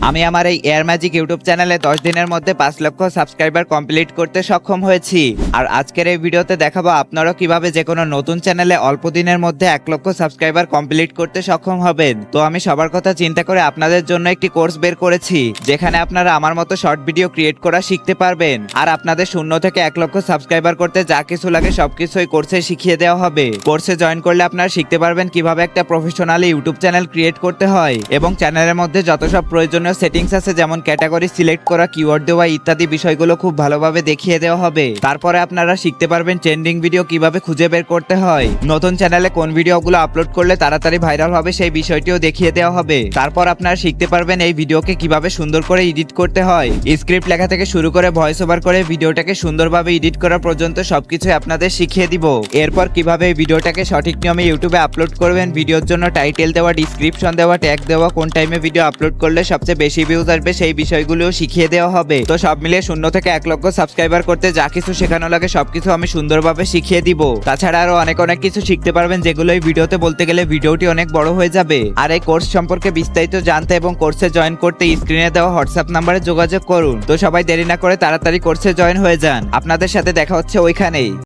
আমি আমার এই এয়ার ম্যাজিক ইউটিউব চ্যানেলে 10 দিনের মধ্যে 5 লক্ষ সাবস্ক্রাইবার কমপ্লিট করতে সক্ষম হয়েছি। আর আজকের এই ভিডিওতে দেখাবো আপনারাও কিভাবে যে কোনো নতুন চ্যানেলে অল্প দিনের মধ্যে 1 লক্ষ সাবস্ক্রাইবার কমপ্লিট করতে সক্ষম হবেন। তো আমি সবার কথা চিন্তা করে আপনাদের জন্য একটি কোর্স বের করেছি, যেখানে আপনারা আমার মতো শর্ট ভিডিও ক্রিয়েট করা শিখতে পারবেন। আর আপনাদের 0 থেকে 1 লক্ষ সাবস্ক্রাইবার করতে যা কিছু লাগে সবকিছু এই কোর্সে শিখিয়ে দেওয়া হবে। কোর্সে জয়েন করলে আপনারা শিখতে পারবেন কিভাবে একটা প্রফেশনালি ইউটিউব চ্যানেল ক্রিয়েট করতে হয়, এবং চ্যানেলের মধ্যে যত সব প্রয়োজনীয় সেটিংস আছে, যেমন ক্যাটাগরি সিলেক্ট করা, কিওয়ার্ড দেওয়া ইত্যাদি বিষয়গুলো খুব ভালোভাবে দেখিয়ে দেওয়া হবে। তারপরে আপনারা শিখতে পারবেন ট্রেন্ডিং ভিডিও কিভাবে খুঁজে বের করতে হয়, নতুন চ্যানেলে কোন ভিডিওগুলো আপলোড করলে তাড়াতাড়ি ভাইরাল হবে সেই বিষয়টিও দেখিয়ে দেওয়া হবে। তারপর আপনারা শিখতে পারবেন এই ভিডিওকে কিভাবে সুন্দর করে এডিট করতে হয়, স্ক্রিপ্ট লেখা থেকে শুরু করে ভয়েস ওভার করে ভিডিওটাকে সুন্দরভাবে এডিট করা পর্যন্ত সবকিছু আপনাদের শিখিয়ে দিব। এরপর কিভাবে এই ভিডিওটাকে সঠিক নিয়মে ইউটিউবে আপলোড করবেন, ভিডিওর জন্য টাইটেল দেওয়া, ডিসক্রিপশন দেওয়া, ট্যাগ দেওয়া, কোন টাইমে ভিডিও আপলোড করলে সবচেয়ে বেশি ভিউজ আসবে সেই বিষয়গুলোও শিখিয়ে দেওয়া হবে। তো সব মিলিয়ে 0 থেকে 1 লক্ষ সাবস্ক্রাইবার করতে যা কিছু শেখানো লাগে সবকিছু আমি সুন্দরভাবে শিখিয়ে দিব। তাছাড়া আরো অনেক কিছু শিখতে পারবেন, যেগুলো এই ভিডিওতে বলতে গেলে ভিডিওটি অনেক বড় হয়ে যাবে। আর এই কোর্স সম্পর্কে বিস্তারিত জানতে এবং কোর্সে জয়েন করতে স্ক্রিনে দেওয়া হোয়াটসঅ্যাপ নাম্বারে যোগাযোগ করুন। তো সবাই দেরি না করে তাড়াতাড়ি কোর্সে জয়েন হয়ে যান। আপনাদের সাথে দেখা হচ্ছে ওইখানেই।